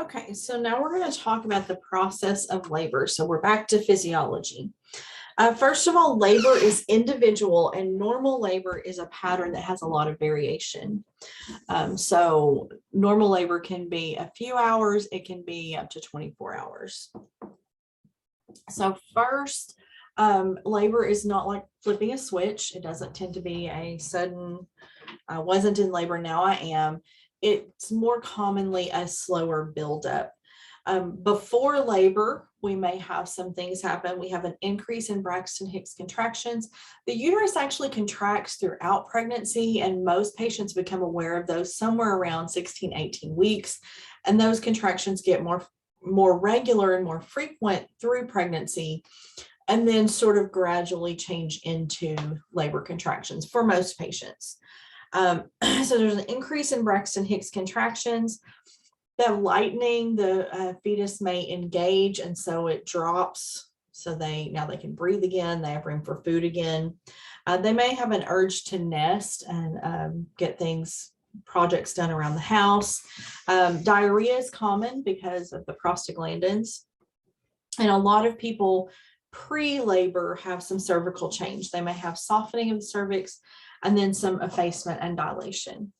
Okay, so now we're going to talk about the process of labor. So we're back to physiology. First of all, labor is individual, and normal labor is a pattern that has a lot of variation. So normal labor can be a few hours, it can be up to 24 hours. So first, labor is not like flipping a switch. It doesn't tend to be a sudden, I wasn't in labor, now I am. It's more commonly a slower buildup. Before labor, we may have some things happen. We have an increase in Braxton Hicks contractions. The uterus actually contracts throughout pregnancy, and most patients become aware of those somewhere around 16, 18 weeks. And those contractions get more regular and more frequent through pregnancy, and then sort of gradually change into labor contractions for most patients. So there's an increase in Braxton Hicks contractions. That lightening, the fetus may engage, and so it drops. So now they can breathe again. They have room for food again. They may have an urge to nest and get projects done around the house. Diarrhea is common because of the prostaglandins, and a lot of people pre-labor have some cervical change. They may have softening of the cervix and then some effacement and dilation.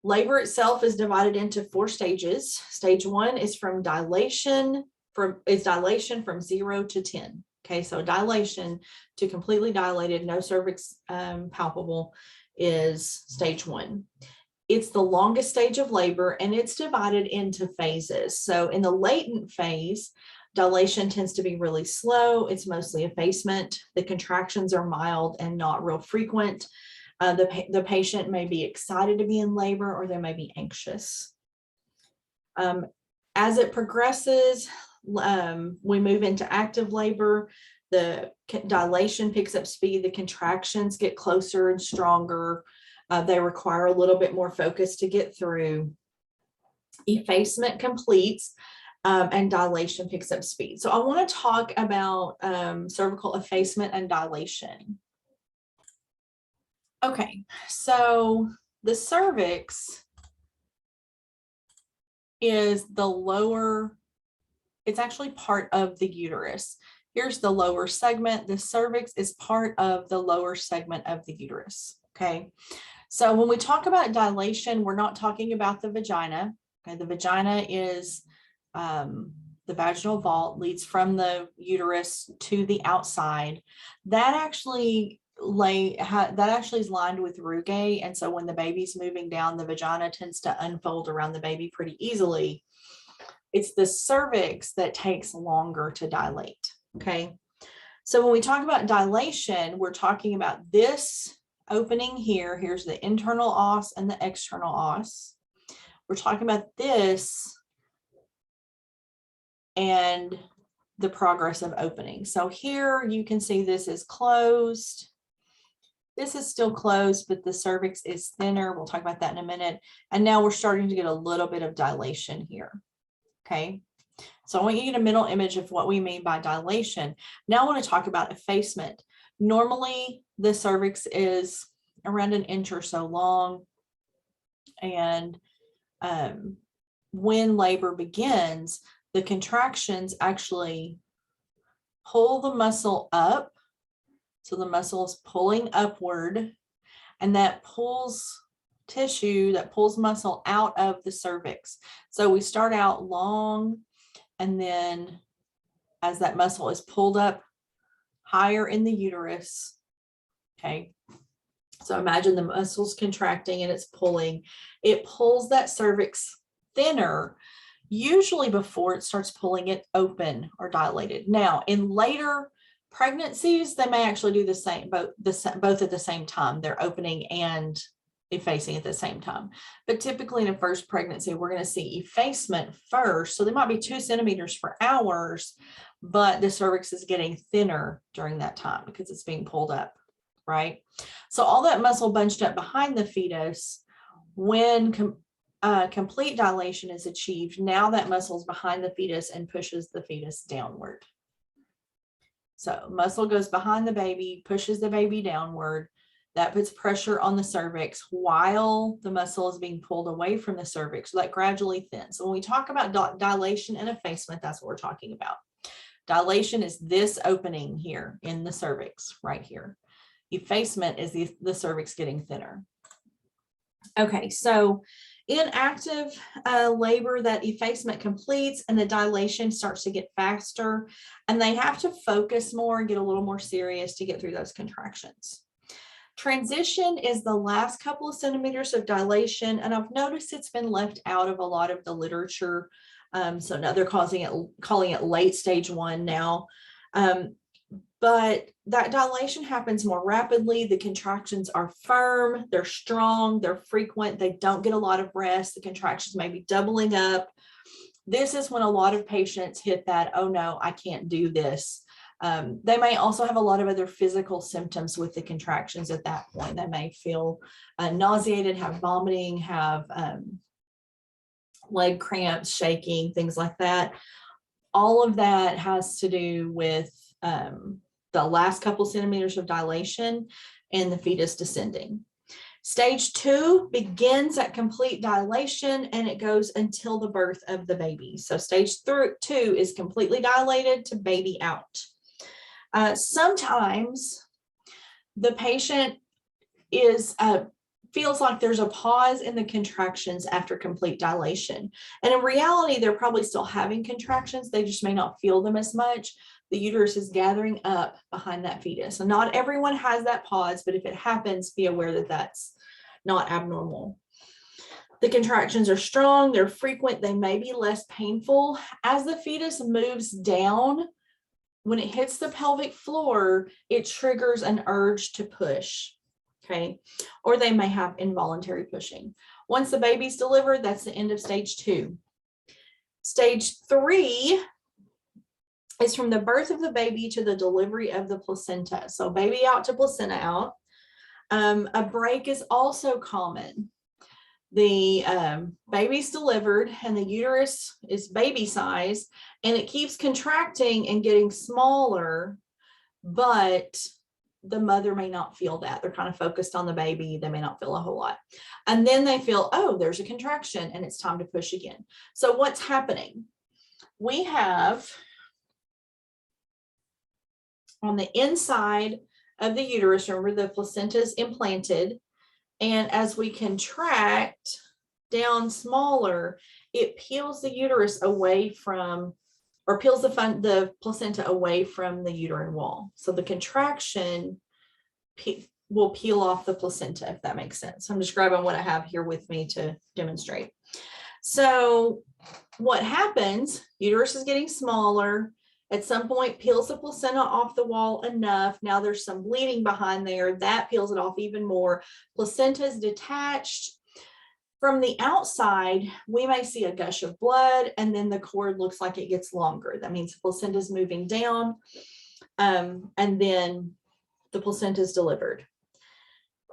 Labor itself is divided into 4 stages. Stage 1 is dilation from 0 to 10. Okay, so dilation to completely dilated, no cervix palpable, is stage 1. It's the longest stage of labor, and it's divided into phases. So in the latent phase, dilation tends to be really slow. It's mostly effacement. The contractions are mild and not real frequent. The patient may be excited to be in labor, or they may be anxious. As it progresses, we move into active labor. The dilation picks up speed. The contractions get closer and stronger. They require a little bit more focus to get through. Effacement completes, and dilation picks up speed. So I want to talk about cervical effacement and dilation. Okay, so the cervix is the lower, it's actually part of the uterus. Here's the lower segment. The cervix is part of the lower segment of the uterus. Okay, so when we talk about dilation, we're not talking about the vagina. Okay, the vagina is the vaginal vault, leads from the uterus to the outside. That actually is lined with rugae, and so when the baby's moving down, the vagina tends to unfold around the baby pretty easily. It's the cervix that takes longer to dilate. Okay, so when we talk about dilation, we're talking about this opening here. Here's the internal os and the external os. We're talking about this and the progress of opening. So here you can see this is closed. This is still closed, but the cervix is thinner. We'll talk about that in a minute. And now we're starting to get a little bit of dilation here. Okay, so I want you to get a mental image of what we mean by dilation. Now I want to talk about effacement. Normally, the cervix is around 1 inch or so long. And when labor begins, the contractions actually pull the muscle up. So the muscle is pulling upward, and that pulls tissue, that pulls muscle out of the cervix. So we start out long, and then as that muscle is pulled up higher in the uterus, okay, so imagine the muscles contracting and it's pulling. It pulls that cervix thinner, usually before it starts pulling it open or dilated. Now, in later pregnancies, they may actually do the same, both at the same time. They're opening and effacing at the same time. But typically in a first pregnancy, we're going to see effacement first. So they might be 2 centimeters for hours, but the cervix is getting thinner during that time because it's being pulled up, right? So all that muscle bunched up behind the fetus, when complete dilation is achieved, now that muscle is behind the fetus and pushes the fetus downward. So muscle goes behind the baby, pushes the baby downward. That puts pressure on the cervix while the muscle is being pulled away from the cervix. So that gradually thins. So when we talk about dilation and effacement, that's what we're talking about. Dilation is this opening here in the cervix right here. Effacement is the cervix getting thinner. Okay, so in active labor, that effacement completes and the dilation starts to get faster, and they have to focus more and get a little more serious to get through those contractions. Transition is the last couple of centimeters of dilation, and I've noticed it's been left out of a lot of the literature. So now they're calling it late stage 1 now. But that dilation happens more rapidly. The contractions are firm, they're strong, they're frequent, they don't get a lot of rest. The contractions may be doubling up. This is when a lot of patients hit that, oh no, I can't do this. They may also have a lot of other physical symptoms with the contractions at that point. They may feel nauseated, have vomiting, have leg cramps, shaking, things like that. All of that has to do with the last couple centimeters of dilation and the fetus descending. Stage 2 begins at complete dilation and it goes until the birth of the baby. So stage 2 is completely dilated to baby out. Sometimes the patient feels like there's a pause in the contractions after complete dilation. And in reality, they're probably still having contractions. They just may not feel them as much. The uterus is gathering up behind that fetus. So not everyone has that pause, but if it happens, be aware that that's not abnormal. The contractions are strong, they're frequent, they may be less painful. As the fetus moves down, when it hits the pelvic floor, it triggers an urge to push, okay? Or they may have involuntary pushing. Once the baby's delivered, that's the end of stage 2. Stage 3 is from the birth of the baby to the delivery of the placenta. So baby out to placenta out. A break is also common. The baby's delivered and the uterus is baby size and it keeps contracting and getting smaller, but the mother may not feel that. They're kind of focused on the baby. They may not feel a whole lot. And then they feel, oh, there's a contraction and it's time to push again. So what's happening? We have on the inside of the uterus, remember the placenta is implanted, and as we contract down smaller, it peels the uterus away from, or peels the placenta away from the uterine wall. So the contraction will peel off the placenta, if that makes sense. I'm describing what I have here with me to demonstrate. So what happens, uterus is getting smaller, at some point peels the placenta off the wall enough. Now there's some bleeding behind there. That peels it off even more. Placenta is detached. From the outside, we may see a gush of blood and then the cord looks like it gets longer. That means the placenta is moving down and then the placenta is delivered.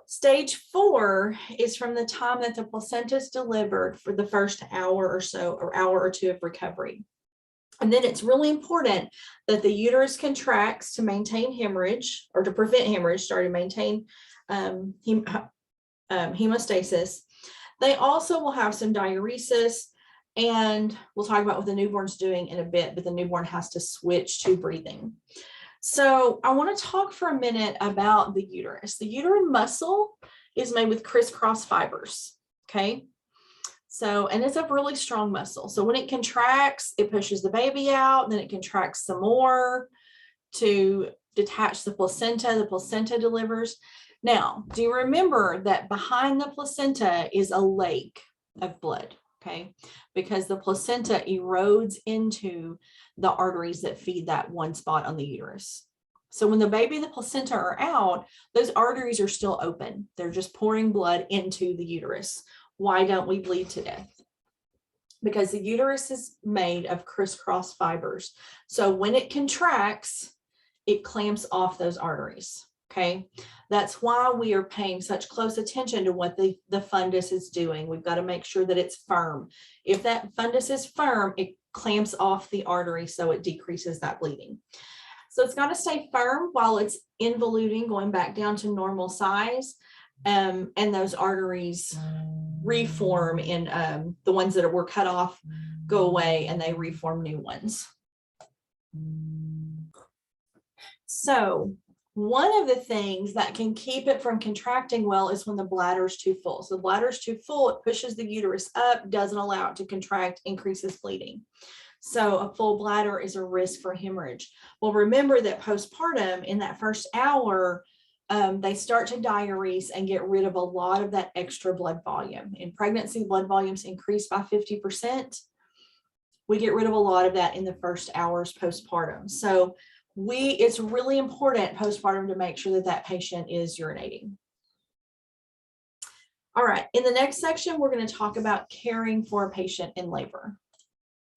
Stage 4 is from the time that the placenta is delivered for the first hour or so, or hour or two of recovery. And then it's really important that the uterus contracts to maintain hemorrhage, or to prevent hemorrhage, to maintain hemostasis. They also will have some diuresis, and we'll talk about what the newborn's doing in a bit, but the newborn has to switch to breathing. So I want to talk for a minute about the uterus. The uterine muscle is made with crisscross fibers, okay? So, and it's a really strong muscle. So when it contracts, it pushes the baby out, then it contracts some more to detach the placenta delivers. Now, do you remember that behind the placenta is a lake of blood, okay? Because the placenta erodes into the arteries that feed that one spot on the uterus. So when the baby and the placenta are out, those arteries are still open. They're just pouring blood into the uterus. Why don't we bleed to death? Because the uterus is made of crisscross fibers. So when it contracts, it clamps off those arteries, okay? That's why we are paying such close attention to what the fundus is doing. We've got to make sure that it's firm. If that fundus is firm, it clamps off the artery, so it decreases that bleeding. So it's got to stay firm while it's involuting, going back down to normal size. And those arteries reform, and the ones that were cut off go away and they reform new ones. So one of the things that can keep it from contracting well is when the bladder is too full. So the bladder is too full, it pushes the uterus up, doesn't allow it to contract, increases bleeding. So a full bladder is a risk for hemorrhage. Well, remember that postpartum, in that first hour, they start to diurese and get rid of a lot of that extra blood volume. In pregnancy, blood volumes increase by 50%. We get rid of a lot of that in the first hours postpartum. So it's really important postpartum to make sure that that patient is urinating. All right, in the next section, we're going to talk about caring for a patient in labor.